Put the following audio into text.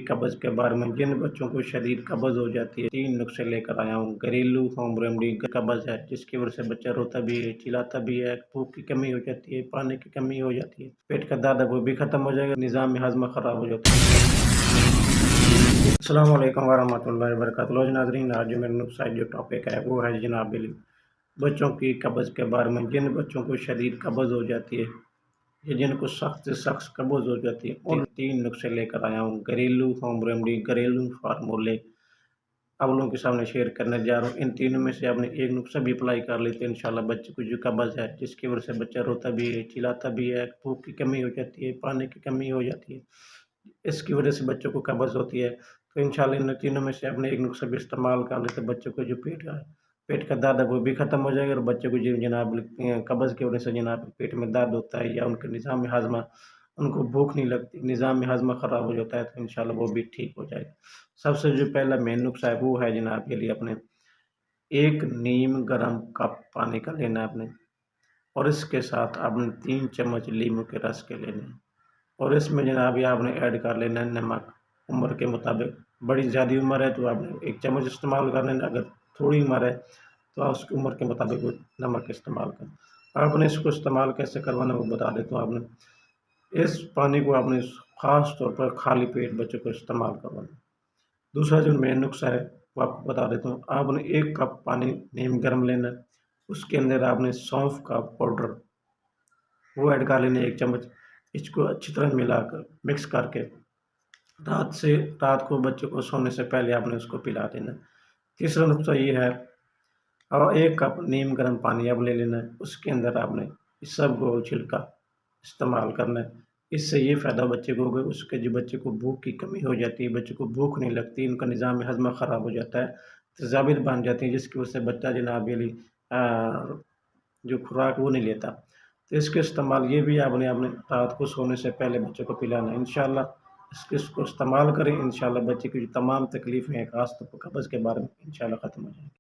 कब्ज़ के बारे में जिन बच्चों को शदीद कब्ज़ हो जाती है 3 नुस्खे लेकर आया हूँ। घरेलू होम रेमेडी कब्ज़ है जिसकी वजह से बच्चा रोता भी है, चिल्लाता भी है, भूख की कमी हो जाती है, पानी की कमी हो जाती है, पेट का दर्द वो भी ख़त्म हो जाएगा, निज़ाम हाज़मा ख़राब हो जाता है। अस्सलाम वालेकुम वरहमतुल्लाहि वबरकातुहू। नाज़रीन, आज जो मेरा नुस्खा जो टॉपिक है वो है जनाब बच्चों की कब्ज़ के बारे में जिन बच्चों को शदीद कब्ज़ हो जाती है या जिनको सख्त से सख्त कब्ज़ हो जाती है उन 3 नुस्खे लेकर आया हूँ। घरेलू होम रेमेडी, घरेलू फार्मूले आप लोगों के सामने शेयर करने जा रहा हूँ। इन तीनों में से आपने एक नुस्खा भी अप्लाई कर लेते हैं, इंशाल्लाह बच्चे को जो कब्ज़ है जिसकी वजह से बच्चा रोता भी है, चिल्लाता भी है, भूख की कमी हो जाती है, पानी की कमी हो जाती है, इसकी वजह से बच्चों को कब्ज़ होती है। तो इंशाल्लाह इन तीनों में से आपने एक नुस्खा भी इस्तेमाल कर लेते हैं, बच्चों को जो पेट का दर्द है वो भी ख़त्म हो जाएगा और बच्चों को जो जनाब कब्ज़ की वजह से जनाब पेट में दर्द होता है या उनके निज़ाम हाज़मा उनको भूख नहीं लगती, निज़ाम हाज़मा ख़राब हो जाता है, तो इंशाल्लाह वो भी ठीक हो जाएगा। सबसे जो पहला मेन नुस्खा है वो है जनाब के लिए अपने 1 नीम गर्म कप पानी का लेना है आपने और इसके साथ आपने 3 चम्मच नींबू के रस के लेने हैं और इसमें जनाब ये आपने ऐड कर लेना है नमक उम्र के मुताबिक। बड़ी ज़्यादा उम्र है तो आपने 1 चम्मच इस्तेमाल कर लेना, अगर थोड़ी उम्र है तो आप उसकी उम्र के मुताबिक वो नमक इस्तेमाल करें। आपने इसको इस्तेमाल कैसे करवाना है वो बता देता हूँ। आपने इस पानी को आपने ख़ास तौर पर खाली पेट बच्चों को इस्तेमाल करवाना है। दूसरा जो मेन नुस्खा है वो आपको बता देता हूँ। आपने 1 कप पानी नीम गर्म लेना है, उसके अंदर आपने सौंफ का पाउडर वो ऐड कर लेना है 1 चम्मच। इसको अच्छी तरह मिलाकर मिक्स करके रात को बच्चों को सोने से पहले आपने उसको पिला देना है। तीसरा नुस्खा ये है, और 1 कप नीम गर्म पानी आप ले लेना है, उसके अंदर आपने इसबगोल छिलका इस्तेमाल करना है। इससे ये फ़ायदा बच्चे को होगा, उसके जो बच्चे को भूख की कमी हो जाती है, बच्चे को भूख नहीं लगती, उनका निज़ाम हाज़मा ख़राब हो जाता है, तेज़ाबियत बन जाती है जिसकी वजह से बच्चा जनाब जो खुराक वो नहीं लेता। तो इसके इस्तेमाल ये भी आपने आपने रात को सोने से पहले बच्चे को पिलाना है। इंशाल्लाह इसको इस्तेमाल करें, इंशाल्लाह बच्चे की जो तमाम तकलीफ़ें हैं ख़ास तौर पर कब्ज़ के बारे में इंशाल्लाह ख़त्म हो जाएँगी।